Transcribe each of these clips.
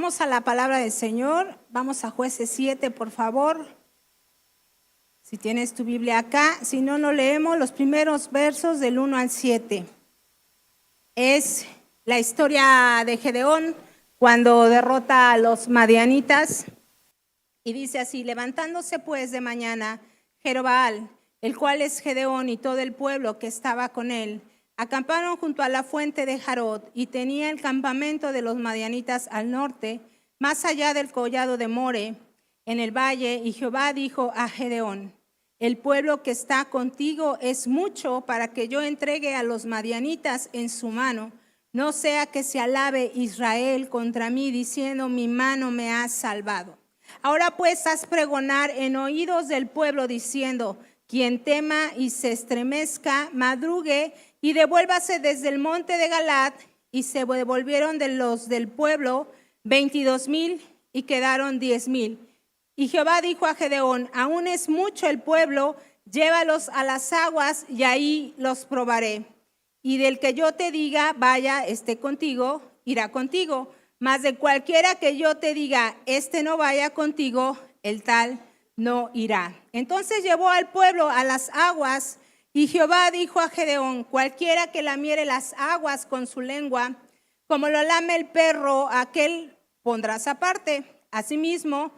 Vamos a la palabra del Señor. Vamos a Jueces 7, por favor. Si tienes tu Biblia acá, si no, no leemos los primeros versos del 1 al 7. Es la historia de Gedeón cuando derrota a los madianitas. Y dice así: levantándose pues de mañana, Jerobbaal, el cual es Gedeón, y todo el pueblo que estaba con él, acamparon junto a la fuente de Jarod, y tenía el campamento de los madianitas al norte, más allá del collado de More, en el valle. Y Jehová dijo a Gedeón: el pueblo que está contigo es mucho para que yo entregue a los madianitas en su mano, no sea que se alabe Israel contra mí, diciendo: mi mano me ha salvado. Ahora pues haz pregonar en oídos del pueblo, diciendo: quien tema y se estremezca, madrugue y devuélvase desde el monte de Galaad. Y se devolvieron de los del pueblo 22,000 y quedaron 10,000. Y Jehová dijo a Gedeón: aún es mucho el pueblo, llévalos a las aguas y ahí los probaré. Y del que yo te diga, vaya, esté contigo, irá contigo. Mas de cualquiera que yo te diga, este no vaya contigo, el tal no irá. Entonces llevó al pueblo a las aguas, y Jehová dijo a Gedeón: cualquiera que lamiere las aguas con su lengua, como lo lame el perro, aquel pondrás aparte. Asimismo,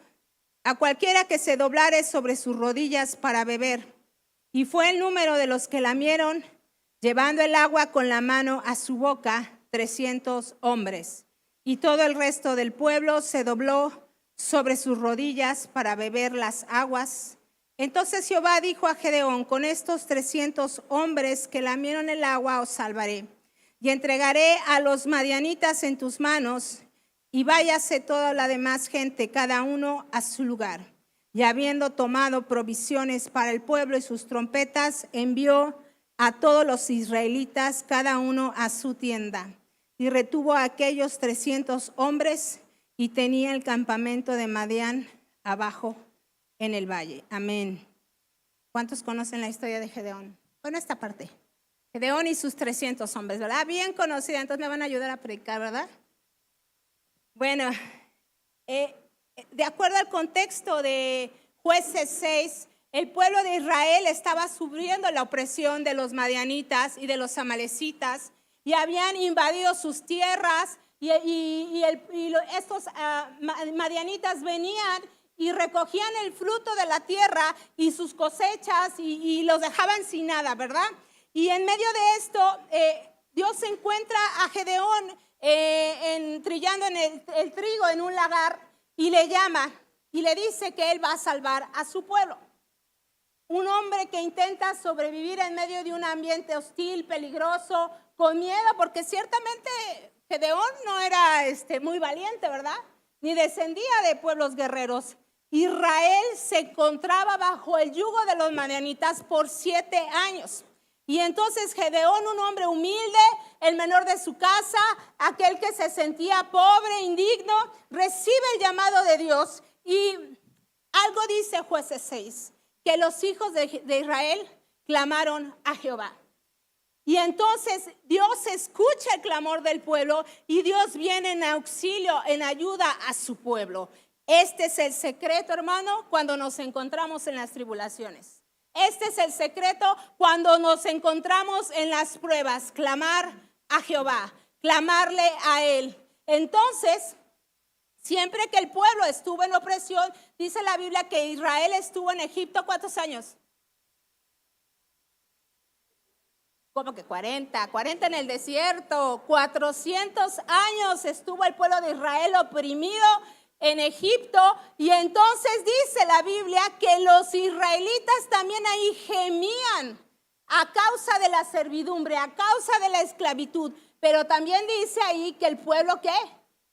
a cualquiera que se doblare sobre sus rodillas para beber. Y fue el número de los que lamieron, llevando el agua con la mano a su boca, 300 hombres. Y todo el resto del pueblo se dobló sobre sus rodillas para beber las aguas. Entonces Jehová dijo a Gedeón: con estos 300 hombres que lamieron el agua os salvaré, y entregaré a los madianitas en tus manos, y váyase toda la demás gente, cada uno a su lugar. Y habiendo tomado provisiones para el pueblo y sus trompetas, envió a todos los israelitas, cada uno a su tienda. Y retuvo a aquellos 300 hombres, y tenía el campamento de Madián abajo en el valle. Amén. ¿Cuántos conocen la historia de Gedeón? Bueno, esta parte. Gedeón y sus 300 hombres, ¿verdad? Bien conocida, entonces me van a ayudar a predicar, ¿verdad? Bueno, de acuerdo al contexto de Jueces 6, el pueblo de Israel estaba sufriendo la opresión de los madianitas y de los amalecitas, y habían invadido sus tierras, y estos madianitas venían y recogían el fruto de la tierra y sus cosechas y los dejaban sin nada, ¿verdad? Y en medio de esto, Dios encuentra a Gedeón trillando en el trigo en un lagar, y le llama y le dice que él va a salvar a su pueblo. Un hombre que intenta sobrevivir en medio de un ambiente hostil, peligroso, con miedo, porque ciertamente Gedeón no era muy valiente, ¿verdad? Ni descendía de pueblos guerreros. Israel se encontraba bajo el yugo de los madianitas por 7 años. Y entonces Gedeón, un hombre humilde, el menor de su casa, aquel que se sentía pobre, indigno, recibe el llamado de Dios. Y algo dice Jueces 6, que los hijos de Israel clamaron a Jehová. Y entonces Dios escucha el clamor del pueblo, y Dios viene en auxilio, en ayuda a su pueblo. Este es el secreto, hermano, cuando nos encontramos en las tribulaciones. Este es el secreto cuando nos encontramos en las pruebas: clamar a Jehová, clamarle a Él. Entonces, siempre que el pueblo estuvo en opresión, dice la Biblia que Israel estuvo en Egipto, ¿cuántos años? ¿Cómo que 40 en el desierto? 400 años estuvo el pueblo de Israel oprimido en Egipto. Y entonces dice la Biblia que los israelitas también ahí gemían a causa de la servidumbre, a causa de la esclavitud. Pero también dice ahí que el pueblo, ¿qué?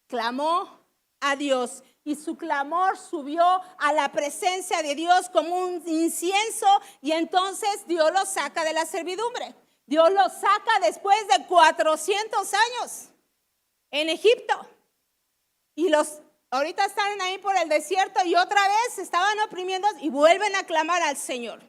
Clamó a Dios, y su clamor subió a la presencia de Dios como un incienso, y entonces Dios los saca de la servidumbre. Dios los saca después de 400 años en Egipto. Y ahorita están ahí por el desierto, y otra vez estaban oprimiendo y vuelven a clamar al Señor.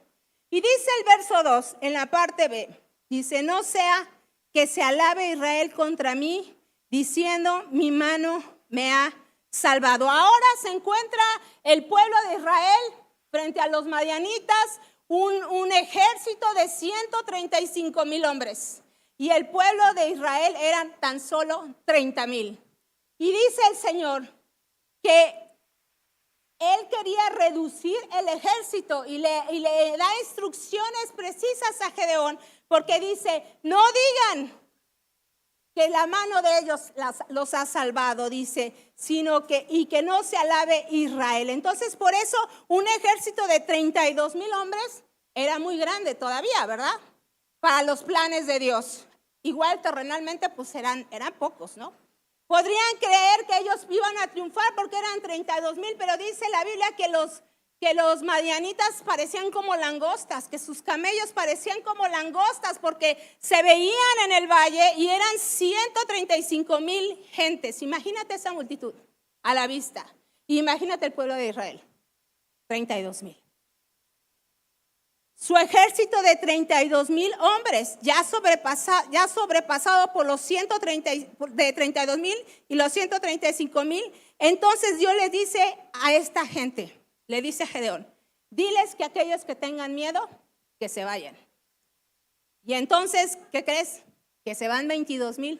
Y dice el verso 2 en la parte B, dice: no sea que se alabe Israel contra mí, diciendo: mi mano me ha salvado. Ahora se encuentra el pueblo de Israel frente a los madianitas, un ejército de 135,000 hombres. Y el pueblo de Israel eran tan solo 30,000. Y dice el Señor que Él quería reducir el ejército y le da instrucciones precisas a Gedeón, porque dice, no digan que la mano de ellos los ha salvado, dice, sino que no se alabe Israel. Entonces, por eso, un ejército de 32,000 hombres era muy grande todavía, ¿verdad? Para los planes de Dios. Igual terrenalmente, pues eran pocos, ¿no? Podrían creer que ellos iban a triunfar porque eran 32,000, pero dice la Biblia que los madianitas parecían como langostas, que sus camellos parecían como langostas porque se veían en el valle y eran 135,000 gentes. Imagínate esa multitud a la vista. Imagínate el pueblo de Israel, 32,000. Su ejército de 32,000 hombres, ya sobrepasado por los de 32,000 y los 135,000. Entonces Dios le dice a esta gente, le dice a Gedeón, diles que aquellos que tengan miedo, que se vayan. Y entonces, ¿qué crees? Que se van 22,000.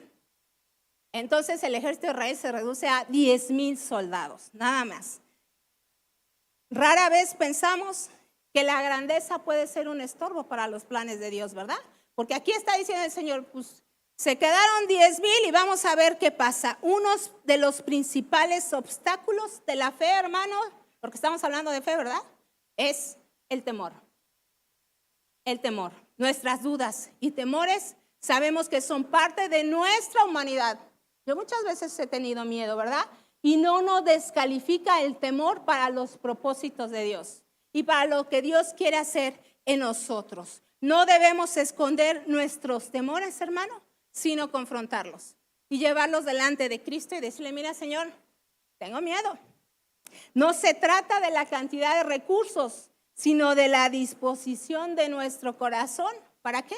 Entonces el ejército de Israel se reduce a 10,000 soldados, nada más. Rara vez pensamos que la grandeza puede ser un estorbo para los planes de Dios, ¿verdad? Porque aquí está diciendo el Señor, pues se quedaron 10,000 y vamos a ver qué pasa. Uno de los principales obstáculos de la fe, hermano, porque estamos hablando de fe, ¿verdad? Es el temor. El temor. Nuestras dudas y temores sabemos que son parte de nuestra humanidad. Yo muchas veces he tenido miedo, ¿verdad? Y no nos descalifica el temor para los propósitos de Dios y para lo que Dios quiere hacer en nosotros. No debemos esconder nuestros temores, hermano, sino confrontarlos y llevarlos delante de Cristo y decirle, mira, Señor, tengo miedo. No se trata de la cantidad de recursos, sino de la disposición de nuestro corazón. ¿Para qué?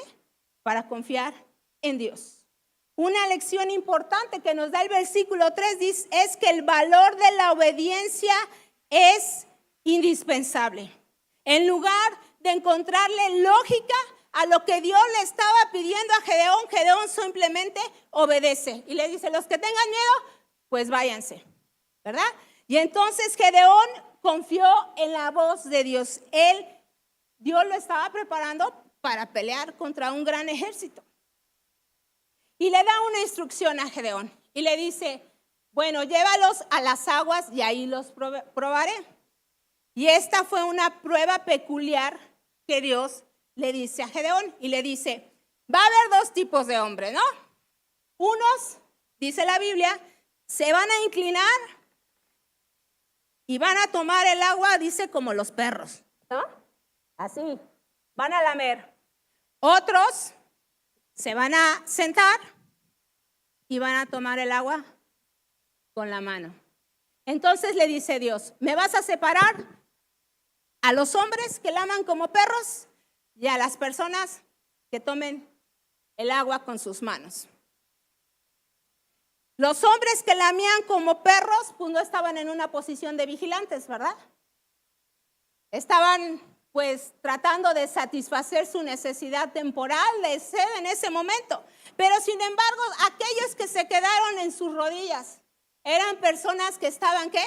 Para confiar en Dios. Una lección importante que nos da el versículo 3 es que el valor de la obediencia es indispensable. En lugar de encontrarle lógica a lo que Dios le estaba pidiendo a Gedeón, Gedeón simplemente obedece y le dice, los que tengan miedo, pues váyanse, ¿verdad? Y entonces Gedeón confió en la voz de Dios. Dios lo estaba preparando para pelear contra un gran ejército. Y le da una instrucción a Gedeón y le dice, bueno, llévalos a las aguas y ahí los probaré. Y esta fue una prueba peculiar que Dios le dice a Gedeón y le dice, va a haber dos tipos de hombres, ¿no? Unos, dice la Biblia, se van a inclinar y van a tomar el agua, dice, como los perros, ¿no? Así, van a lamer. Otros se van a sentar y van a tomar el agua con la mano. Entonces le dice Dios, ¿me vas a separar a los hombres que laman como perros y a las personas que tomen el agua con sus manos? Los hombres que lamían como perros, pues no estaban en una posición de vigilantes, ¿verdad? Estaban pues tratando de satisfacer su necesidad temporal de sed en ese momento. Pero sin embargo, aquellos que se quedaron en sus rodillas eran personas que estaban, ¿qué?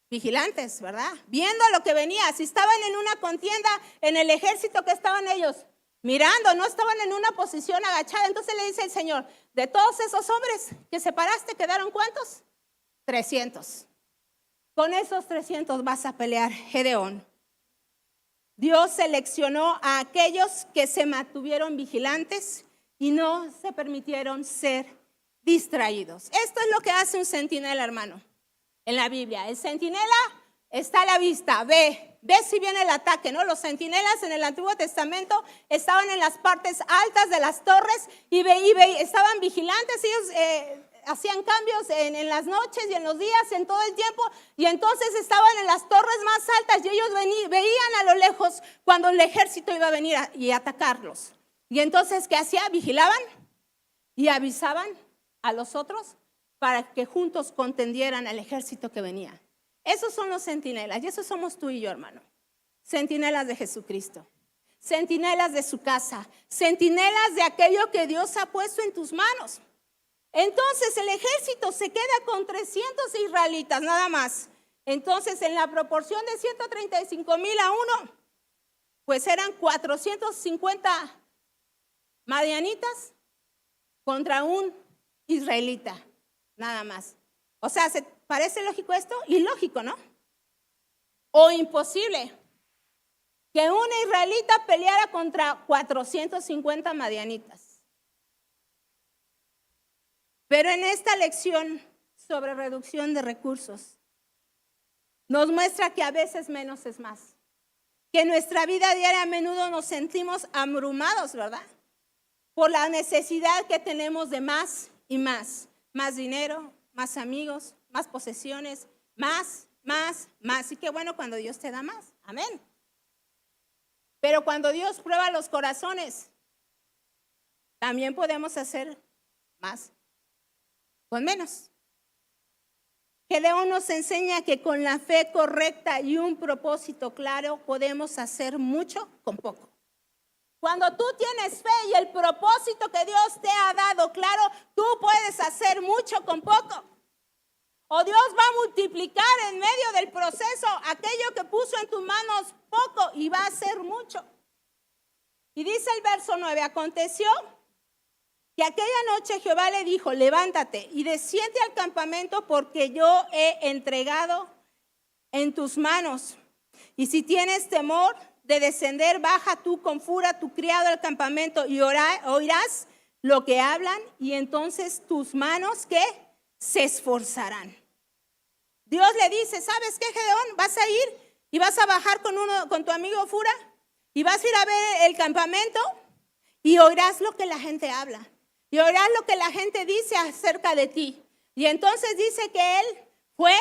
Vigilantes, ¿verdad? Viendo lo que venía. Si estaban en una contienda en el ejército, ¿qué estaban ellos? Mirando, no estaban en una posición agachada. Entonces le dice el Señor, de todos esos hombres que separaste, ¿quedaron cuántos? 300. Con esos 300 vas a pelear, Gedeón. Dios seleccionó a aquellos que se mantuvieron vigilantes y no se permitieron ser distraídos. Esto es lo que hace un centinela, hermano, en la Biblia. El centinela está a la vista, ve si viene el ataque, ¿no? Los centinelas en el Antiguo Testamento estaban en las partes altas de las torres y estaban vigilantes. Ellos hacían cambios en las noches y en los días, en todo el tiempo, y entonces estaban en las torres más altas y ellos veían a lo lejos cuando el ejército iba a venir y atacarlos. Y entonces, ¿qué hacía? Vigilaban y avisaban a los otros para que juntos contendieran al ejército que venía. Esos son los centinelas y esos somos tú y yo, hermano. Centinelas de Jesucristo, centinelas de su casa, centinelas de aquello que Dios ha puesto en tus manos. Entonces el ejército se queda con 300 israelitas nada más. Entonces en la proporción de 135,000 a 1, pues eran 450 madianitas contra un israelita, nada más. O sea, ¿se parece lógico esto? Ilógico, ¿no? O imposible que un israelita peleara contra 450 madianitas. Pero en esta lección sobre reducción de recursos, nos muestra que a veces menos es más. Que en nuestra vida diaria a menudo nos sentimos abrumados, ¿verdad? Por la necesidad que tenemos de más y más. Más dinero, más amigos, más posesiones, más. Y qué bueno cuando Dios te da más. Amén. Pero cuando Dios prueba los corazones, también podemos hacer más con menos. Gedeón nos enseña que con la fe correcta y un propósito claro podemos hacer mucho con poco. Cuando tú tienes fe y el propósito que Dios te ha dado claro, tú puedes hacer mucho con poco. O Dios va a multiplicar en medio del proceso aquello que puso en tus manos poco y va a hacer mucho. Y dice el verso 9, aconteció que aquella noche Jehová le dijo, levántate y desciende al campamento porque yo he entregado en tus manos. Y si tienes temor de descender, baja tú con furia tu criado al campamento y oirás lo que hablan y entonces tus manos, ¿qué? Se esforzarán. Dios le dice, ¿sabes qué, Gedeón? Vas a ir y vas a bajar con tu amigo Fura y vas a ir a ver el campamento y oirás lo que la gente habla. Y oirás lo que la gente dice acerca de ti. Y entonces dice que él fue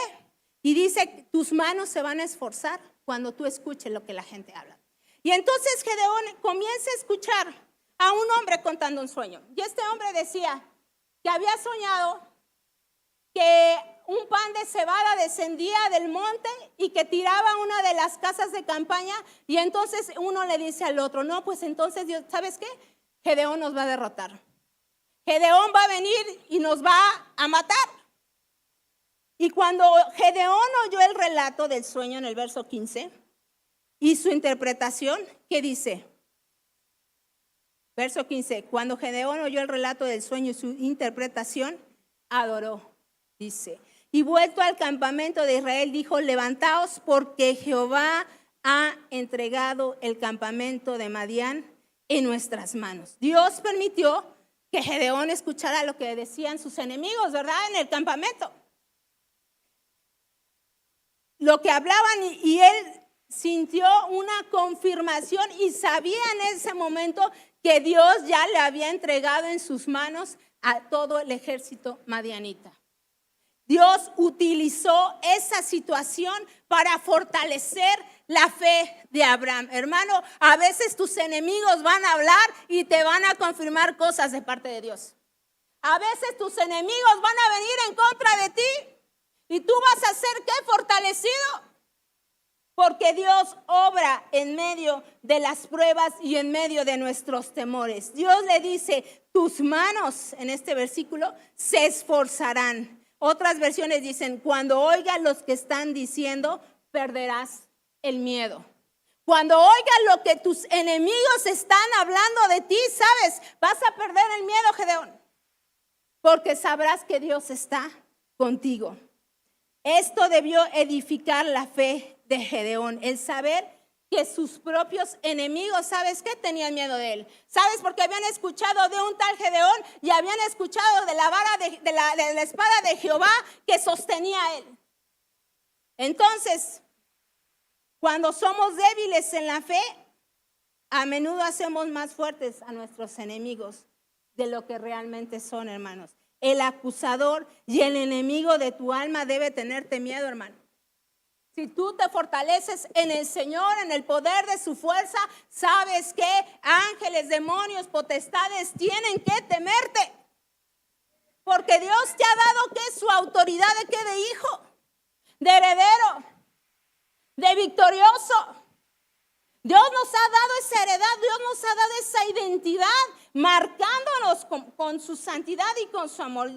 y dice, tus manos se van a esforzar cuando tú escuches lo que la gente habla. Y entonces Gedeón comienza a escuchar a un hombre contando un sueño. Y este hombre decía que había soñado que un pan de cebada descendía del monte y que tiraba una de las casas de campaña. Y entonces uno le dice al otro, no, pues entonces Dios, ¿sabes qué? Gedeón nos va a derrotar. Gedeón va a venir y nos va a matar. Y cuando Gedeón oyó el relato del sueño en el verso 15 y su interpretación, ¿qué dice? Verso 15, cuando Gedeón oyó el relato del sueño y su interpretación, adoró, dice. Y vuelto al campamento de Israel, dijo, levantaos porque Jehová ha entregado el campamento de Madián en nuestras manos. Dios permitió que Gedeón escuchara lo que decían sus enemigos, ¿verdad? En el campamento. Lo que hablaban y él sintió una confirmación y sabía en ese momento que Dios ya le había entregado en sus manos a todo el ejército madianita. Dios utilizó esa situación para fortalecer la fe de Abraham. Hermano, a veces tus enemigos van a hablar y te van a confirmar cosas de parte de Dios. A veces tus enemigos van a venir en contra de ti y tú vas a ser, ¿qué? Fortalecido. Porque Dios obra en medio de las pruebas y en medio de nuestros temores. Dios le dice, tus manos, en este versículo, se esforzarán. Otras versiones dicen, cuando oigas los que están diciendo, perderás el miedo. Cuando oigas lo que tus enemigos están hablando de ti, ¿sabes? Vas a perder el miedo, Gedeón. Porque sabrás que Dios está contigo. Esto debió edificar la fe de Gedeón, el saber que sus propios enemigos, ¿sabes qué? Tenían miedo de él. ¿Sabes? Porque habían escuchado de un tal Gedeón y habían escuchado de la vara de la espada de Jehová que sostenía a él. Entonces, cuando somos débiles en la fe, a menudo hacemos más fuertes a nuestros enemigos de lo que realmente son, hermanos. El acusador y el enemigo de tu alma debe tenerte miedo, hermano. Si tú te fortaleces en el Señor, en el poder de su fuerza, sabes que ángeles, demonios, potestades tienen que temerte. Porque Dios te ha dado ¿qué? Su autoridad de ¿qué? De hijo, de heredero, de victorioso. Dios nos ha dado esa heredad, Dios nos ha dado esa identidad, marcándonos con su santidad y con su amor.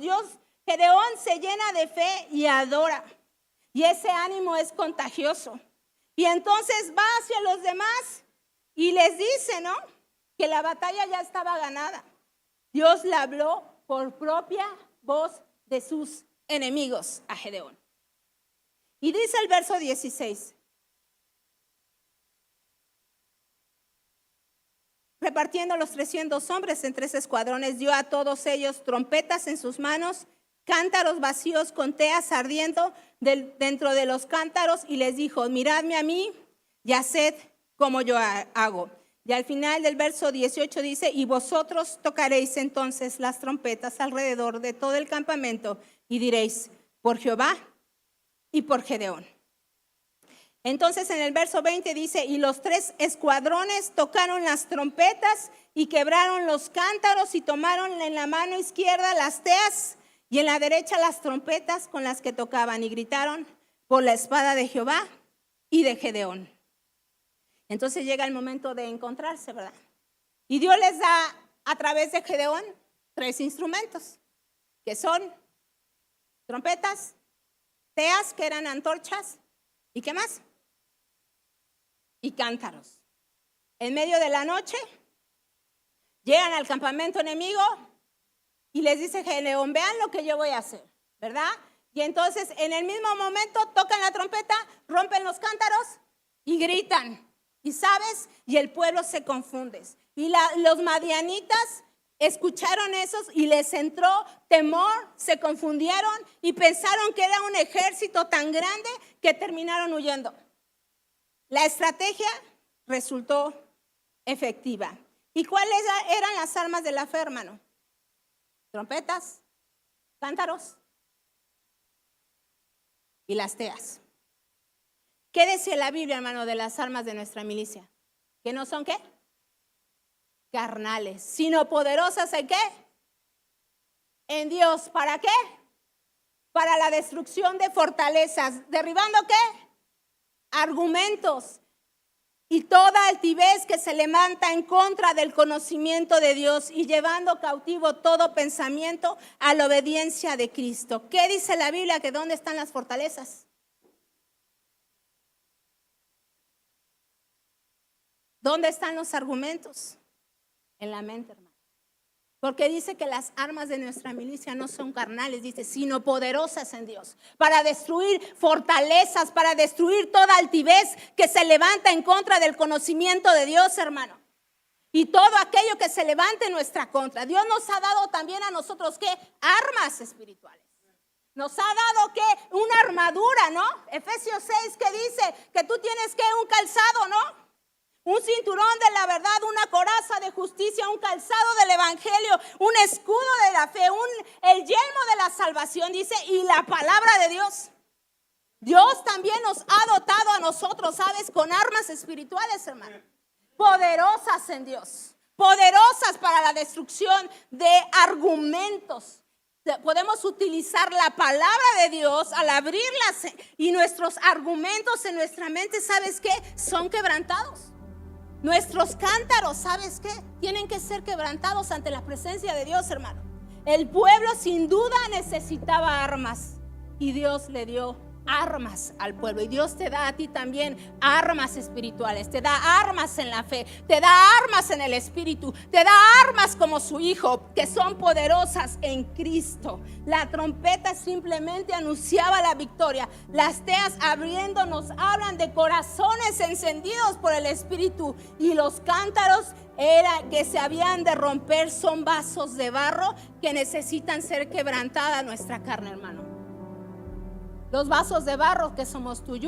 Gedeón se llena de fe y adora. Y ese ánimo es contagioso. Y entonces va hacia los demás y les dice, ¿no? Que la batalla ya estaba ganada. Dios le habló por propia voz de sus enemigos a Gedeón. Y dice el verso 16. Repartiendo los 300 hombres en 3 escuadrones, dio a todos ellos trompetas en sus manos, cántaros vacíos con teas ardiendo dentro de los cántaros, y les dijo, miradme a mí y haced como yo hago. Y al final del verso 18 dice, y vosotros tocaréis entonces las trompetas alrededor de todo el campamento y diréis, por Jehová y por Gedeón. Entonces en el verso 20 dice, y los 3 escuadrones tocaron las trompetas y quebraron los cántaros y tomaron en la mano izquierda las teas y en la derecha las trompetas con las que tocaban, y gritaron por la espada de Jehová y de Gedeón. Entonces llega el momento de encontrarse, ¿verdad? Y Dios les da a través de Gedeón 3 instrumentos, que son trompetas, teas, que eran antorchas, ¿y qué más? Y cántaros. En medio de la noche llegan al campamento enemigo y les dice Gedeón, vean lo que yo voy a hacer, ¿verdad? Y entonces en el mismo momento tocan la trompeta, rompen los cántaros y gritan. Y sabes, y el pueblo se confunde. Y los madianitas escucharon eso y les entró temor, se confundieron y pensaron que era un ejército tan grande que terminaron huyendo. La estrategia resultó efectiva. ¿Y cuáles eran las armas de la fe, hermano? Trompetas, cántaros y las teas. ¿Qué decía la Biblia, hermano, de las armas de nuestra milicia? ¿Que no son qué? Carnales, sino poderosas ¿en qué? En Dios. ¿Para qué? Para la destrucción de fortalezas. ¿Derribando qué? Argumentos y toda altivez que se levanta en contra del conocimiento de Dios, y llevando cautivo todo pensamiento a la obediencia de Cristo. ¿Qué dice la Biblia? Que ¿dónde están las fortalezas? ¿Dónde están los argumentos? En la mente, hermano. Porque dice que las armas de nuestra milicia no son carnales, dice, sino poderosas en Dios, para destruir fortalezas, para destruir toda altivez que se levanta en contra del conocimiento de Dios, hermano. Y todo aquello que se levante en nuestra contra. Dios nos ha dado también a nosotros, ¿qué? Armas espirituales. Nos ha dado, ¿qué? Una armadura, ¿no? Efesios 6, que dice que tú tienes, ¿qué? Un calzado, ¿no? Un cinturón de la verdad, una coraza de justicia, un calzado del evangelio, un escudo de la fe, el yelmo de la salvación, dice, y la palabra de Dios. Dios también nos ha dotado a nosotros, ¿sabes? Con armas espirituales, hermano. Poderosas en Dios. Poderosas para la destrucción de argumentos. Podemos utilizar la palabra de Dios al abrirlas, y nuestros argumentos en nuestra mente, ¿sabes qué? Son quebrantados. Nuestros cántaros, ¿sabes qué? Tienen que ser quebrantados ante la presencia de Dios, hermano. El pueblo sin duda necesitaba armas, y Dios le dio armas al pueblo. Y Dios te da a ti también armas espirituales, te da armas en la fe, te da armas en el espíritu, te da armas como su hijo, que son poderosas en Cristo. La trompeta simplemente anunciaba la victoria. Las teas abriendo nos hablan de corazones encendidos por el espíritu, y los cántaros que se habían de romper son vasos de barro que necesitan ser quebrantada nuestra carne, hermano. Los vasos de barro que somos tú y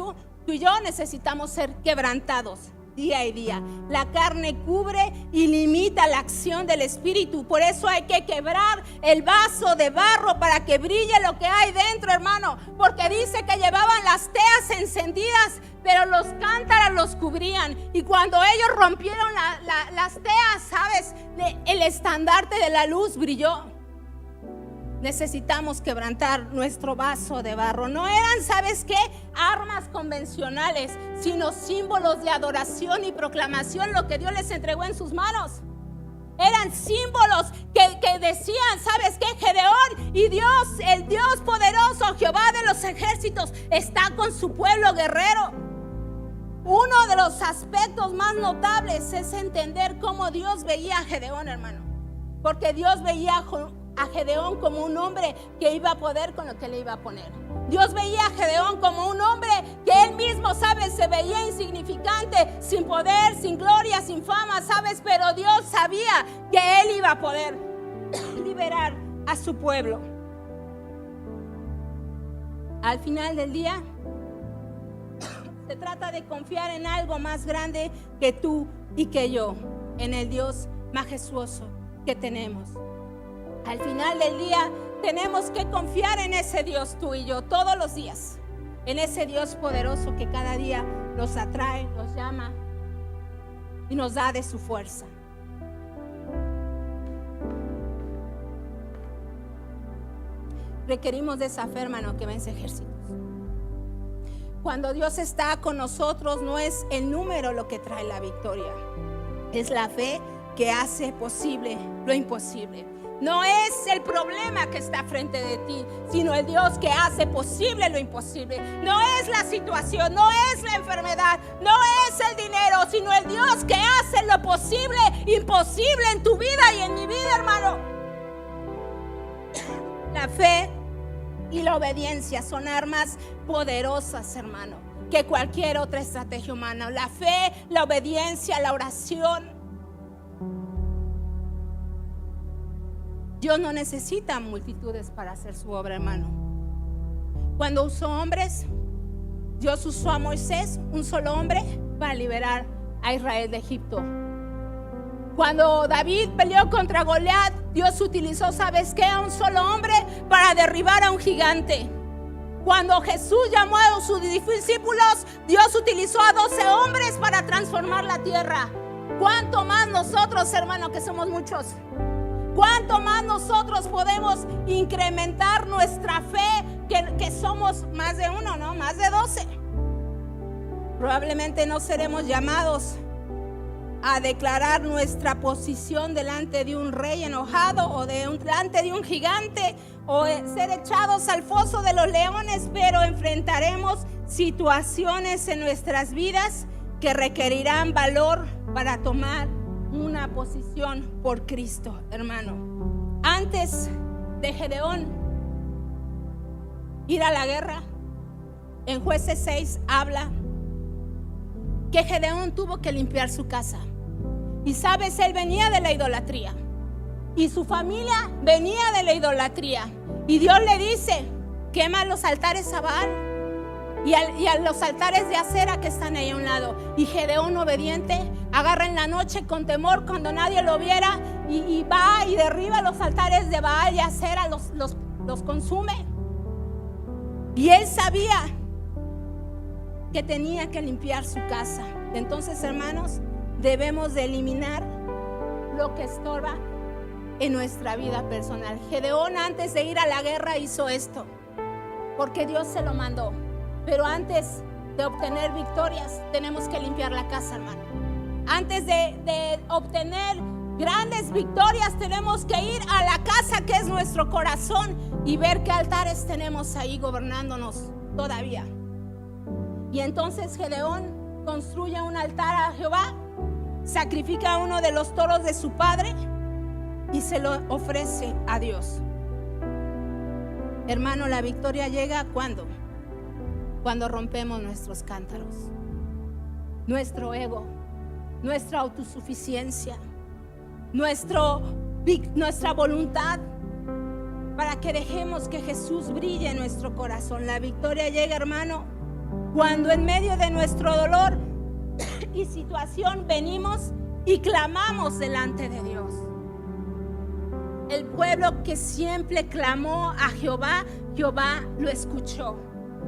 yo necesitamos ser quebrantados día y día. La carne cubre y limita la acción del espíritu. Por eso hay que quebrar el vaso de barro para que brille lo que hay dentro, hermano. Porque dice que llevaban las teas encendidas, pero los cántaros los cubrían. Y cuando ellos rompieron las teas, ¿sabes? El estandarte de la luz brilló. necesitamos quebrantar nuestro vaso de barro. No eran, ¿sabes qué?, armas convencionales, sino símbolos de adoración y proclamación, lo que Dios les entregó en sus manos. Eran símbolos que decían, ¿sabes qué? Gedeón y Dios, el Dios poderoso, Jehová de los ejércitos, está con su pueblo guerrero. Uno de los aspectos más notables es entender cómo Dios veía a Gedeón, hermano. Porque Dios veía a Gedeón como un hombre que iba a poder con lo que le iba a poner. Dios veía a Gedeón como un hombre que él mismo, ¿sabes?, se veía insignificante, sin poder, sin gloria, sin fama, ¿sabes? Pero Dios sabía que él iba a poder liberar a su pueblo. Al final del día, se trata de confiar en algo más grande que tú y que yo, en el Dios majestuoso que tenemos. Al final del día tenemos que confiar en ese Dios, tú y yo, todos los días. En ese Dios poderoso que cada día nos atrae, nos llama y nos da de su fuerza. Requerimos de esa fe, hermano, que vence ejércitos. Cuando Dios está con nosotros, no es el número lo que trae la victoria. Es la fe que hace posible lo imposible. No es el problema que está frente de ti, sino el Dios que hace posible lo imposible. No es la situación, no es la enfermedad, no es el dinero, sino el Dios que hace lo posible, imposible en tu vida y en mi vida, hermano. La fe y la obediencia son armas poderosas, hermano, que cualquier otra estrategia humana. La fe, la obediencia, la oración. Dios no necesita multitudes para hacer su obra, hermano. Cuando usó hombres, Dios usó a Moisés, un solo hombre, para liberar a Israel de Egipto. Cuando David peleó contra Goliat, Dios utilizó, ¿sabes qué?, a un solo hombre para derribar a un gigante. Cuando Jesús llamó a sus discípulos, Dios utilizó a 12 hombres para transformar la tierra. ¿Cuánto más nosotros, hermano, que somos muchos? ¿Cuánto más nosotros podemos incrementar nuestra fe, que somos más de uno, ¿no? Más de 12. Probablemente no seremos llamados a declarar nuestra posición delante de un rey enojado o delante de un gigante o ser echados al foso de los leones, pero enfrentaremos situaciones en nuestras vidas que requerirán valor para tomar una posición por Cristo, hermano. Antes de Gedeón ir a la guerra, en Jueces 6 habla que Gedeón tuvo que limpiar su casa. Y sabes, él venía de la idolatría y su familia venía de la idolatría. Y Dios le dice: quema los altares a Baal y a los altares de acera que están ahí a un lado. Y Gedeón, obediente, agarra en la noche con temor cuando nadie lo viera y va y derriba los altares de Baal y acera, los consume. Y él sabía que tenía que limpiar su casa. Entonces, hermanos, debemos de eliminar lo que estorba en nuestra vida personal. Gedeón, antes de ir a la guerra, hizo esto porque Dios se lo mandó. Pero antes de obtener victorias, tenemos que limpiar la casa, hermano. Antes de obtener grandes victorias, tenemos que ir a la casa que es nuestro corazón y ver qué altares tenemos ahí gobernándonos todavía. Y entonces Gedeón construye un altar a Jehová, sacrifica uno de los toros de su padre y se lo ofrece a Dios. Hermano, la victoria llega ¿cuándo? Cuando rompemos nuestros cántaros, nuestro ego, nuestra autosuficiencia, nuestra voluntad, para que dejemos que Jesús brille en nuestro corazón. La victoria llega, hermano, cuando en medio de nuestro dolor y situación venimos y clamamos delante de Dios. El pueblo que siempre clamó a Jehová, Jehová lo escuchó.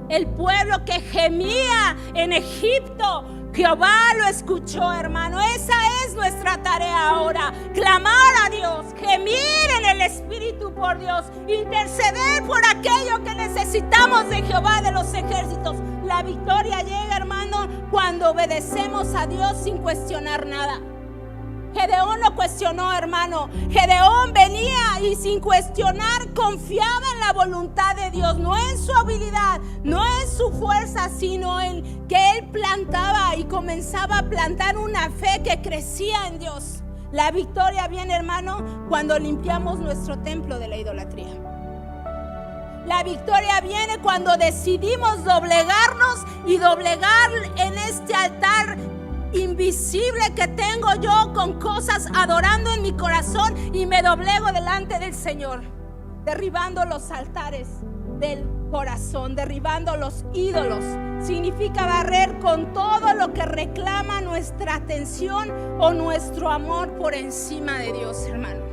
El pueblo que gemía en Egipto, Jehová lo escuchó, hermano. Esa es nuestra tarea ahora. Clamar a Dios, gemir en el Espíritu por Dios, interceder por aquello que necesitamos de Jehová de los ejércitos. La victoria llega, hermano, cuando obedecemos a Dios sin cuestionar nada. Gedeón no cuestionó, hermano. Gedeón venía y sin cuestionar confiaba en la voluntad de Dios, no en su habilidad, no en su fuerza, sino en que él plantaba y comenzaba a plantar una fe que crecía en Dios. La victoria viene, hermano, cuando limpiamos nuestro templo de la idolatría. La victoria viene cuando decidimos doblegarnos y doblegar en este altar invisible que tengo yo con cosas adorando en mi corazón, y me doblego delante del Señor, derribando los altares del corazón, derribando los ídolos. Significa barrer con todo lo que reclama nuestra atención o nuestro amor por encima de Dios, hermano.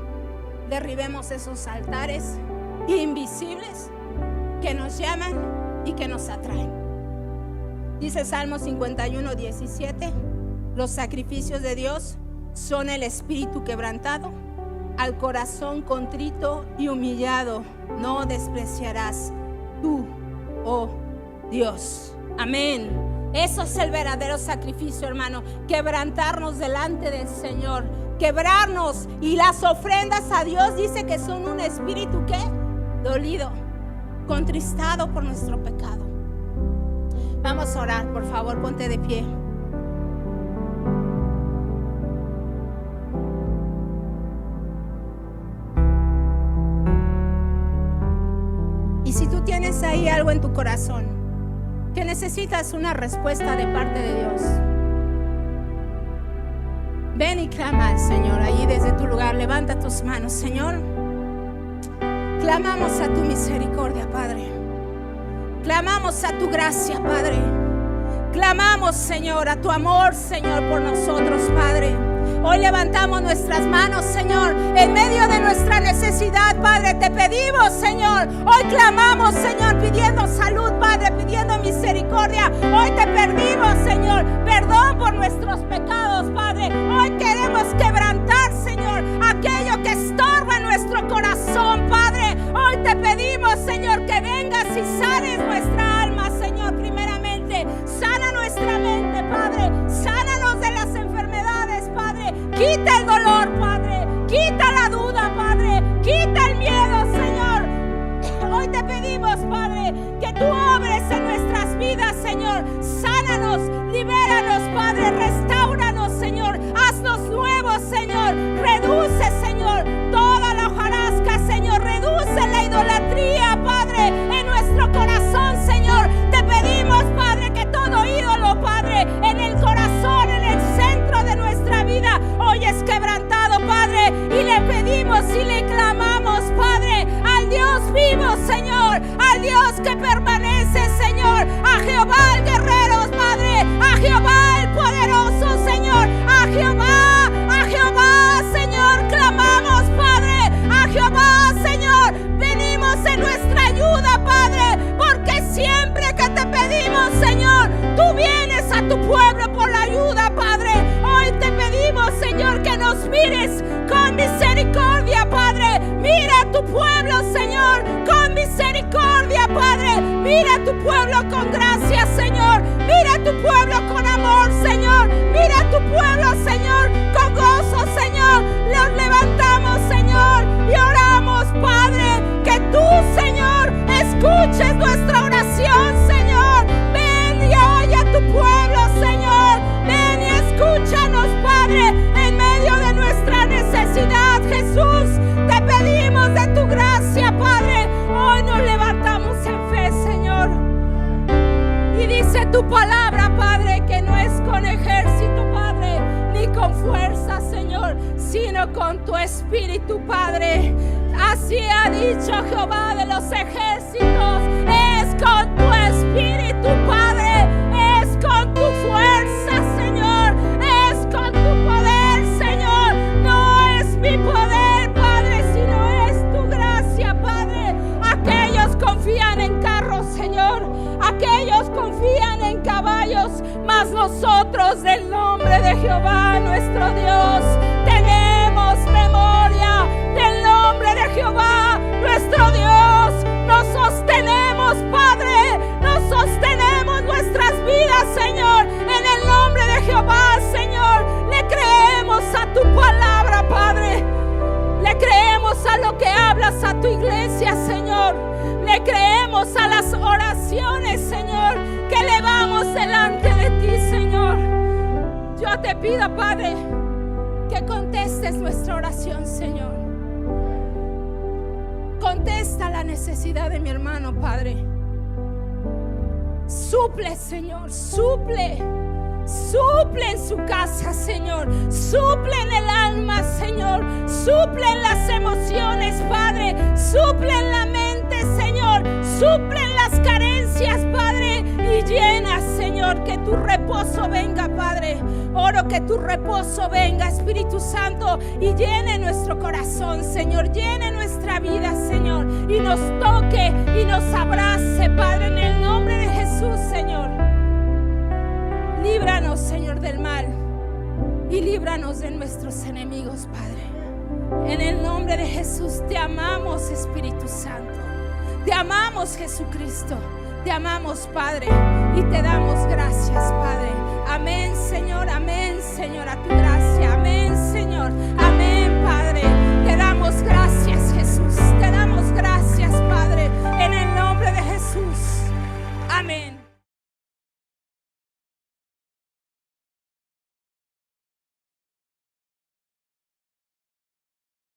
Derribemos esos altares invisibles que nos llaman y que nos atraen. Dice Salmo 51, 17: los sacrificios de Dios son el espíritu quebrantado, al corazón contrito y humillado no despreciarás tú, oh Dios. Amén. Eso es el verdadero sacrificio, hermano. Quebrantarnos delante del Señor, quebrarnos. Y las ofrendas a Dios dice que son un espíritu ¿qué? Dolido, contristado por nuestro pecado. Vamos a orar, por favor, ponte de pie. Y si tú tienes ahí algo en tu corazón que necesitas una respuesta de parte de Dios, ven y clama al Señor ahí desde tu lugar. Levanta tus manos. Señor, clamamos a tu misericordia, Padre. Clamamos a tu gracia, Padre. Clamamos, Señor, a tu amor, Señor, por nosotros, Padre. Hoy levantamos nuestras manos, Señor, en medio de nuestra necesidad, Padre. Te pedimos, Señor. Hoy clamamos, Señor, pidiendo salud, Padre, pidiendo misericordia. Hoy te pedimos, Señor, perdón por nuestros pecados, Padre. Hoy queremos quebrantar, Señor, aquello que estorba nuestro corazón, Padre. Hoy te pedimos, Señor, que vengas y sanes nuestra alma, Señor, primeramente. Sana nuestra mente, Padre. Sánanos de las enfermedades, Padre. Quita el dolor, Padre. Quita la duda, Padre. Quita el miedo, Señor. Hoy te pedimos, Padre, que tú obres en nuestras vidas, Señor. Sánanos, libéranos, Padre. Restáuranos, Señor. Haznos nuevos, Señor. Reduce, Señor, toda la hojarasca, Señor. Reduce la idolatría, Padre, en nuestro corazón, Señor. Te pedimos, Padre, que todo ídolo, Padre, en el corazón, en el centro de nuestra vida, hoy es quebrantado, Padre. Y le pedimos y le clamamos, Padre, al Dios vivo, Señor, al Dios que permanece, Señor, a Jehová el guerrero, Padre, a Jehová el poderoso, Señor, a Jehová, Señor, clamamos, Padre, a Jehová, Señor, venimos en nuestra ayuda, Padre, porque siempre que te pedimos, Señor, tú vienes a tu pueblo por la ayuda, Padre. Hoy te pedimos, Señor, que nos mires con misericordia, Padre. Mira a tu pueblo, Señor, con misericordia, Padre. Mira a tu pueblo con gracia, Señor. Mira a tu pueblo con amor, Señor. Mira a tu pueblo, Señor, con gozo, Señor. Los levantamos, Señor, y oramos, Padre, que tú, Señor, escuches nuestra oración, Señor. Ven y oye a tu pueblo, Señor. Ven y escúchanos, Padre, en medio de nuestra necesidad, Jesús. Te pedimos de tu gracia, Padre. Hoy nos levantamos en fe, Señor. Y dice tu palabra, Padre, que no es con ejército, Padre, ni con fuerza, Señor, sino con tu espíritu, Padre. Así ha dicho Jehová de los ejércitos. Es con tu espíritu, Padre. Es con tu fuerza, Señor. Es con tu poder, Señor. No es mi poder, Padre, sino es tu gracia, Padre. Aquellos confían en carros, Señor. caballos, mas nosotros del nombre de Jehová nuestro Dios tenemos memoria del nombre de Jehová nuestro Dios. Nos sostenemos, Padre, nos sostenemos nuestras vidas, Señor, en el nombre de Jehová, Señor. Le creemos a tu palabra, Padre. Le creemos a lo que hablas a tu iglesia, Señor. Le creemos a las oraciones, Señor, que elevamos delante de ti, Señor. Yo te pido, Padre, que contestes nuestra oración, Señor. Contesta la necesidad de mi hermano, Padre. Suple, Señor, suple. Suple en su casa, Señor. Suple en el alma, Señor. Suple en las emociones, Padre. Suple en la mente, Señor. Suple en las carencias, Padre. Y llena, Señor, que tu reposo venga, Padre. Oro que tu reposo venga, Espíritu Santo, y llene nuestro corazón, Señor. Llene nuestra vida, Señor. Y nos toque y nos abrace, Padre, en el nombre de Jesús, Señor. Líbranos, Señor, del mal y líbranos de nuestros enemigos, Padre. En el nombre de Jesús te amamos, Espíritu Santo. Te amamos, Jesucristo. Te amamos, Padre, y te damos gracias, Padre. Amén, Señor, a tu gracia. Amén, Señor. Amén, Padre. Te damos gracias,